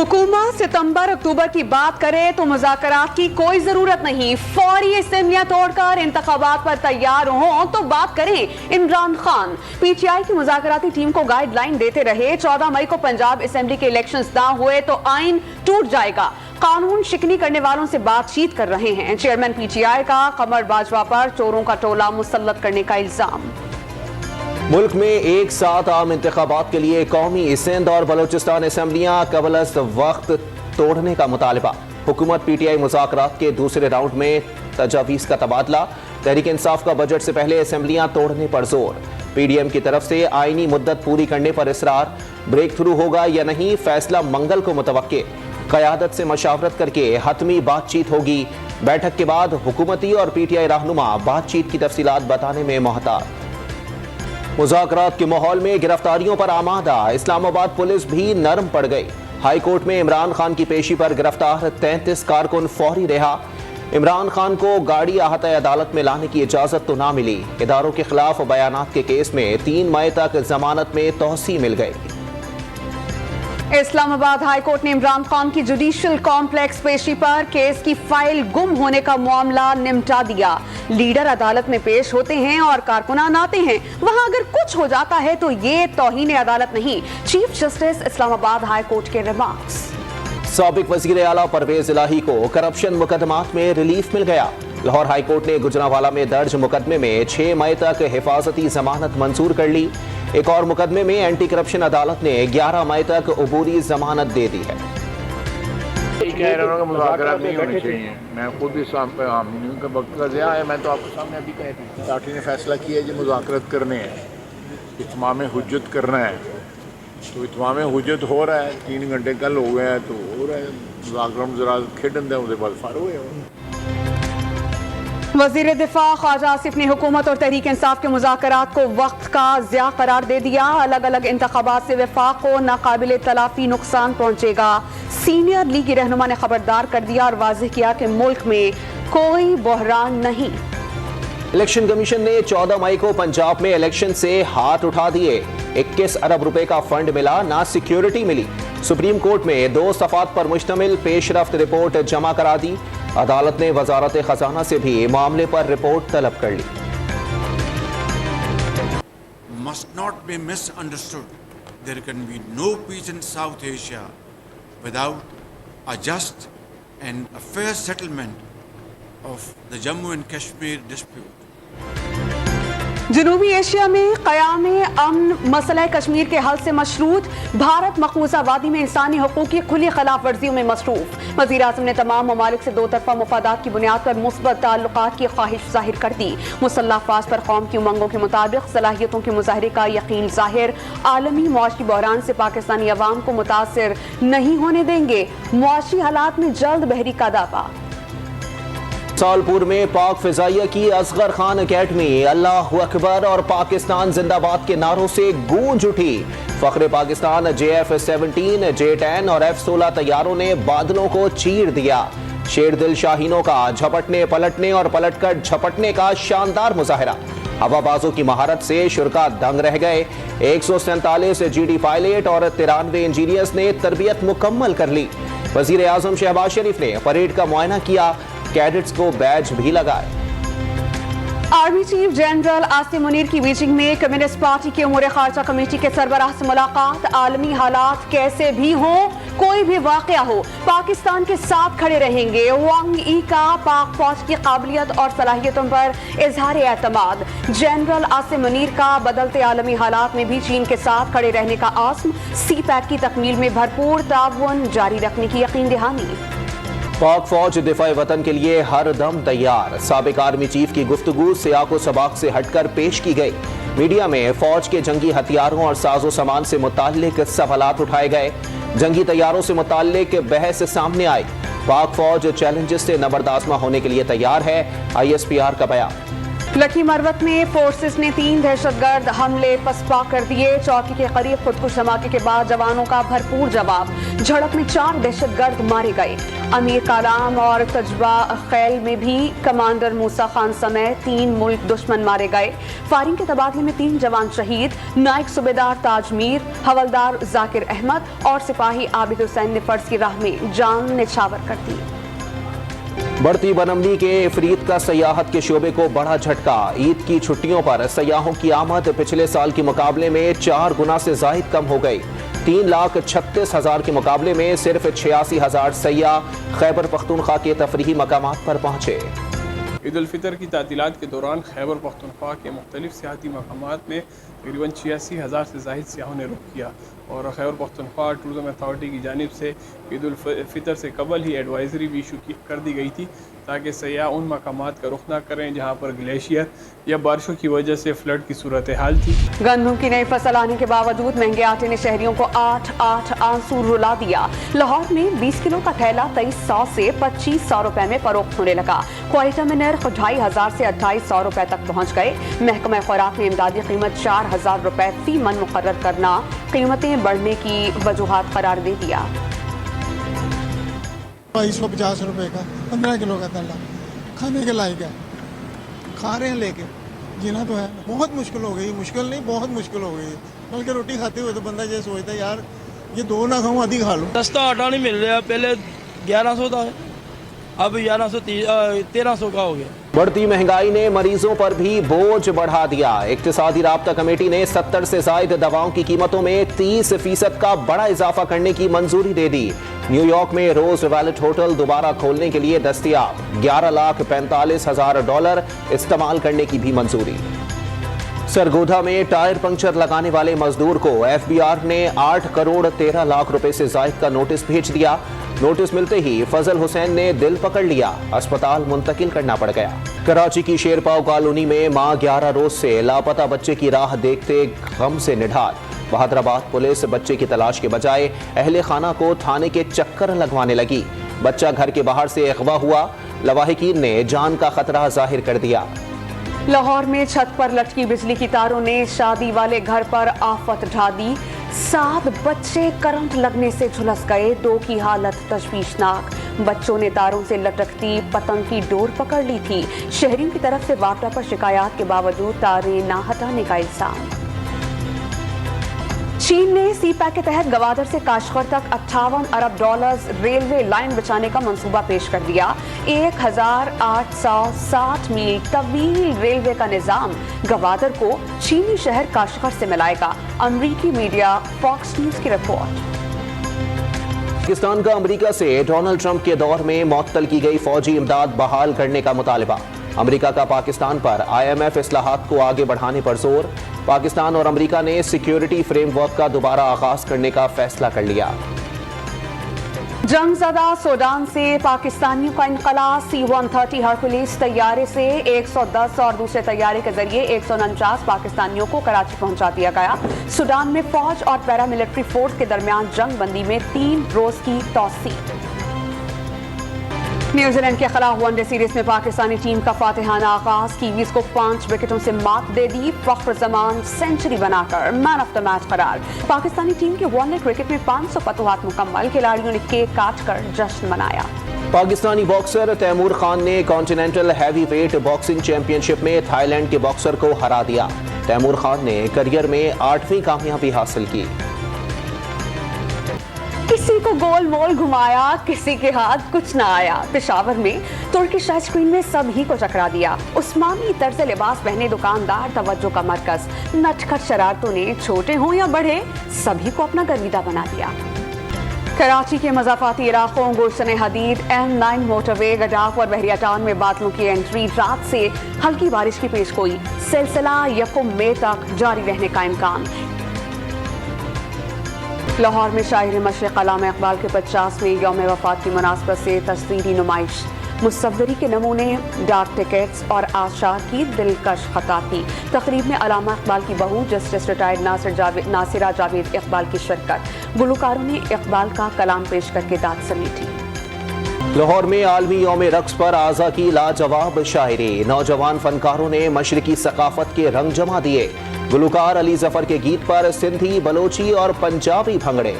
हुकूमत सितंबर अक्टूबर की बात करे तो मुज़ाकरात की कोई जरूरत नहीं, फौरी असेंबलियां तोड़कर इंतखाबात पर तैयार हों तो बात करें। इमरान खान पीटीआई की मुज़ाकराती टीम को गाइडलाइन देते रहे, 14 मई को पंजाब असेंबली के इलेक्शंस ना हुए तो आइन टूट जाएगा। कानून शिकनी करने वालों से बातचीत कर रहे हैं। चेयरमैन पीटीआई का कमर बाजवा पर चोरों का टोला मुसल्लत करने का इल्जाम। मुल्क में एक साथ आम इंतखाबात के लिए कौमी सिंध और बलोचिस्तान असेंबलियां कबल वक्त तोड़ने का मुतालबा। हुकूमत पीटीआई मुज़ाकरात के दूसरे राउंड में तजावीज़ का तबादला। तहरीक इंसाफ का बजट से पहले असेंबलियां तोड़ने पर जोर। पीडीएम की तरफ से आईनी मुद्दत पूरी करने पर इसरार। ब्रेक थ्रू होगा या नहीं, फैसला मंगल को मुतवक्के। क़यादत से मशावरत करके हतमी बातचीत होगी। बैठक के बाद हुकूमती और पीटीआई रहनुमा बातचीत की तफसीलात बताने में मोहतात। मुज़ाकरात के माहौल में गिरफ्तारियों पर आमादा। इस्लामाबाद पुलिस भी नरम पड़ गई। हाई कोर्ट में इमरान खान की पेशी पर गिरफ्तार 33 कारकुन फौरी रिहा। इमरान खान को गाड़ी आहता अदालत में लाने की इजाजत तो ना मिली। इदारों के खिलाफ बयानात के केस में 3 मई तक जमानत में तौसी मिल गई। इस्लामाबाद हाई कोर्ट ने इमरान खान की जुडिशियल कॉम्प्लेक्स पेशी पर केस की फाइल गुम होने का मामला निपटा दिया। लीडर अदालत में पेश होते हैं और कारकुनान आते हैं, वहां अगर कुछ हो जाता है तो ये तौहीन अदालत नहीं। Chief justice Islamabad high court के रिमार्क्स। साबिक वजीर आला परवेज इलाही को करप्शन मुकदमात में रिलीफ मिल गया। लाहौर हाई कोर्ट ने गुजरांवाला में दर्ज मुकदमे में 6 मई तक हिफाजती जमानत मंजूर कर ली। एक और मुकदमे में एंटी करप्शन अदालत ने 11 मई तक अबूरी जमानत दे दी है। मुज़ाकरात नहीं होने चाहिए। मैं खुद भी का वक्त का ज़िया है। मैं तो आपके सामने अभी कह रही पार्टी ने फैसला किया है कि मुज़ाकरात करने हैं, इत्माम हुज्जत करना है। तो इत्माम हुज्जत हो रहा है, 3 घंटे कल हो गए हैं तो हो रहा है मुज़ाकरात जरा खेडन दें उसके बाद फारो हुए। वजीर दिफा ख्वाजा आसिफ ने हुकूमत और तहरीक इंसाफ के मुज़ाकरात को वक्त का ज़िया करार दे दिया। अलग अलग इंतखाबात से वफाक को नाकाबिले तलाफी नुकसान पहुंचेगा। सीनियर लीगी रहनुमा ने खबरदार कर दिया और वाज़ेह किया कि मुल्क में कोई बहरान नहीं। इलेक्शन कमीशन ने 14 मई को पंजाब में इलेक्शन से हाथ उठा दिए। 21 अरब रुपए का फंड मिला, ना सिक्योरिटी मिली। सुप्रीम कोर्ट में 2 सफ़ात पर मुश्तमिल पेशरफ्त रिपोर्ट जमा करा दी। अदालत ने वजारत खजाना से भी मामले पर रिपोर्ट तलब कर ली। Must not be misunderstood. There can be no peace in South Asia without a just and a fair settlement of the Jammu and Kashmir dispute. जनूबी एशिया में क़याम अमन मसला कश्मीर के हल से मशरूत। भारत मकबूजा वादी में इंसानी हकूक़ की खुली खिलाफ वर्जियों में मसरूफ। वज़ीर आज़म ने तमाम ममालिक से 2 तरफ़ा मुफादात की बुनियाद पर मुस्बत ताल्लुकात की ख्वाहिश जाहिर कर दी। मुसल्लह अफ़वाज पर कौम की उमंगों के मुताबिक सलाहियतों के मुजाहरे का यकीन जाहिर। आलमी मुआशी बहरान से पाकिस्तानी अवाम को मुतासिर नहीं होने देंगे। मुआशी हालात में जल्द बहरी का दावा। सालपुर में पाक फिजाइया की असगर खान अकेडमी अल्लाहु अकबर और पाकिस्तान जिंदाबाद के नारों से गूंज उठी। फख्रे पाकिस्तान JF-17, J-10 और F-16 तैयारों ने बादलों को चीर दिया। शेरदिल शाहीनों का झपटने पलटने और पलटकर झपटने का शानदार मुजाहरा। हवाबाजों की महारत से शुरका दंग रह गए। 147 GD पायलट और 93 इंजीनियर्स ने तरबियत मुकम्मल कर ली। वजीर आजम शहबाज शरीफ ने परेड का मुआयना किया, कैडेट्स को बैज भी लगाए। Army chief general Asim Munir की बीजिंग में कम्युनिस्ट पार्टी के उमूर खारजा कमेटी के सरबराह से मुलाकात। आलमी हालात कैसे भी हों, कोई भी वाकया हो, पाकिस्तान के साथ खड़े रहेंगे। वांग ई का पाक फौज की काबिलियत और सलाहियतों पर इजहार एतमाद। जनरल आसिम मुनीर का बदलते आलमी हालात में भी चीन के साथ खड़े रहने का आज़्म। CPAC की तकमील में भरपूर ताउन जारी रखने की यकीन दहानी। पाक फौज दिफाए वतन के लिए हर दम तैयार। साबिक आर्मी चीफ की गुफ्तगू सियाको सबाक से हटकर पेश की गई। मीडिया में फौज के जंगी हथियारों और साजो सामान से मुताल्लिक सवालात उठाए गए। जंगी तैयारों से मुताल्लिक बहस सामने आई। पाक फौज चैलेंजेस से नबरदाज़मा होने के लिए तैयार है। ISPR का बयान। लकी मरवत में फोर्सेस ने 3 दहशतगर्द हमले पसपा कर दिए। चौकी के करीब खुदकुश धमाके के बाद जवानों का भरपूर जवाब। झड़प में 4 दहशतगर्द मारे गए। अमीर कालाम और तजबा खैल में भी कमांडर मूसा खान समेत 3 मुल्क दुश्मन मारे गए। फायरिंग के तबादले में 3 जवान शहीद। नायक सूबेदार ताजमीर, हवलदार जाकिर अहमद और सिपाही आबिद हुसैन ने फर्ज की राह में जान निछावर कर दी। बढ़ती बनमनी के इफरीत का सयाहत के शोबे को बड़ा झटका। ईद की छुट्टियों पर सयाहों की आमद पिछले साल के मुकाबले में 4 गुना से जायद कम हो गई। 3,36,000 के मुकाबले में सिर्फ 86,000 सयाह खैबर पख्तूनख्वा के तफरीही मकामात पर पहुंचे। ईद उल फितर की तातीलात के दौरान खैबर पख्तूनख्वा के मुख्तलिफ सियाहती मकामात में तकरीबन 86,000 से ज़ायद सियाहों ने रुख किया और खैबर पख्तूनख्वा टूरिज़म अथॉरिटी की जानिब से ईद उल फितर से कबल ही एडवाइजरी भी इशू कर दी गई थी ताकि सयाह उन मकामात का रुख ना करें जहाँ पर ग्लेशियर या बारिशों की वजह से फ्लड की सूरत हाल थी। गंदम की नई फसल आने के बावजूद महंगे आटे ने शहरियों को 8 आंसू रुला दिया। लाहौर में 20 किलो का थैला 2300 से 2500 रुपए में फरोख्त होने लगा। क्वेटा में नर्ख 2500 से 2800 रुपए तक पहुंच गए। महकमा खुराक ने इमदादी कीमत 4000 रुपए फी मन मुकर्रर करना कीमतें बढ़ने की वजूहात करार दे दिया। 2250 रुपए का 15 किलो का थैला खाने के लायक है, खा रहे हैं लेके जीना तो है। बहुत मुश्किल हो गई, मुश्किल नहीं बहुत मुश्किल हो गई। बल्कि रोटी खाते हुए तो बंदा ये सोचता है यार ये 2 ना खाऊं आधी खा लूं। सस्ता आटा नहीं मिल रहा, पहले 1100 था अब 1300 का हो गया। बढ़ती महंगाई ने मरीजों पर भी बोझ बढ़ा दिया। इक्तिसादी राब्ता कमेटी ने 70 से ज्यादा दवाओं की कीमतों में 30% का बड़ा इजाफा करने की मंजूरी दे दी। न्यूयॉर्क में रोज वैलेट होटल दोबारा खोलने के लिए दस्तयाब। $11,45,000 इस्तेमाल करने की भी मंजूरी। सरगोधा में टायर पंक्चर लगाने वाले मजदूर को FBI ने 8 करोड़ 13 लाख रुपए से जायद का नोटिस भेज दिया। नोटिस मिलते ही फजल हुसैन ने दिल पकड़ लिया, अस्पताल मुंतकिल करना पड़ गया। कराची की शेरपाव कॉलोनी में मां 11 रोज से लापता बच्चे की राह देखते गम से निढाल। बहादुराबाद पुलिस बच्चे की तलाश के बजाय अहले खाना को थाने के चक्कर लगवाने लगी। बच्चा घर के बाहर से अगवा हुआ। लवाहिकीन ने जान का खतरा जाहिर कर दिया। लाहौर में छत पर लटकी बिजली की तारों ने शादी वाले घर पर आफत ढा दी। 7 बच्चे करंट लगने से झुलस गए। 2 की हालत तशवीशनाक। बच्चों ने तारों से लटकती पतंग की डोर पकड़ ली थी। शहरियों की तरफ से वापडा पर शिकायत के बावजूद तारें ना हटाने का इल्जाम। चीन ने सीपैक के तहत गवादर से काशगर तक $58 अरब रेलवे लाइन बिछाने का मंसूबा पेश कर दिया। 1860 मील तवील रेलवे का निजाम गवादर को चीनी शहर काशगर से मिलाएगा। अमरीकी मीडिया फॉक्स न्यूज की रिपोर्ट। पाकिस्तान का अमेरिका से डोनाल्ड ट्रंप के दौर में मुअत्तल की गई फौजी इमदाद बहाल करने का मुतालबा। अमेरिका का पाकिस्तान पर IMF इस्लाहात को आगे बढ़ाने पर जोर। पाकिस्तान और अमेरिका ने सिक्योरिटी फ्रेमवर्क का दोबारा आगाज करने का फैसला कर लिया। जंगज़दा सूडान से पाकिस्तानियों का इनकला। C-130 हरकुलिस तैयारे से 110 और दूसरे तैयारे के जरिए 149 पाकिस्तानियों को कराची पहुंचा दिया गया। सूडान में फौज और पैरामिलिट्री फोर्स के दरमियान जंग बंदी में 3 रोज की तौसी। न्यूजीलैंड के खिलाफ वनडे सीरीज में पाकिस्तानी टीम का फातिहाना आगाज। कीवीज को 5 विकेटों से मात दे दी। फख्र जमान सेंचुरी बनाकर मैन ऑफ द मैच करार। पाकिस्तानी टीम के वनडे क्रिकेट में 500 फतवाहत मुकम्मल। खिलाड़ियों ने केक काटकर जश्न मनाया। पाकिस्तानी बॉक्सर तैमूर खान ने continental heavy weight boxing championship में थाईलैंड के बॉक्सर को हरा दिया। तैमूर खान ने करियर में 8वीं कामयाबी हासिल की। किसी को गोल मोल घुमाया, किसी के हाथ कुछ ना आया। पेशावर में तुर्किश आइसक्रीम ने सभी को चकरा दिया। उस्मानी तर्ज लिबास पहने दुकानदार तवज्जो का मरकज। नटखट शरारतों ने छोटे हों या बड़े सभी को अपना गर्विदा बना दिया। कराची के मज़ाफ़ाती इलाकों गुलशन हदीद M9 मोटरवे गडाफ और बहरिया टाउन में बादलों की एंट्री। रात से हल्की बारिश की पेशगोई। सिलसिला 1 मई तक जारी रहने का इम्कान। लाहौर में शायर मशरिक़ अल्लामा इकबाल के 50वें यौम वफ़ात की मुनासबत से तस्वीरी नुमाइश। मुसव्वरी के नमूने, डाक टिकट्स और आशार की दिलकश खताती। तकरीब में अल्लामा इकबाल की बहू जस्टिस रिटायर्ड नासिरा जावेद इकबाल की शिरकत। गुलकारों ने इकबाल का कलाम पेश करके दाद समेटी। लाहौर में आलमी यौम रक्स पर आज़ा की लाजवाब शायरी। नौजवान फनकारों ने मशरकी सकाफत के रंग जमा दिए। गुलकार अली जफर के गीत पर सिंधी, बलोची और पंजाबी भंगड़े।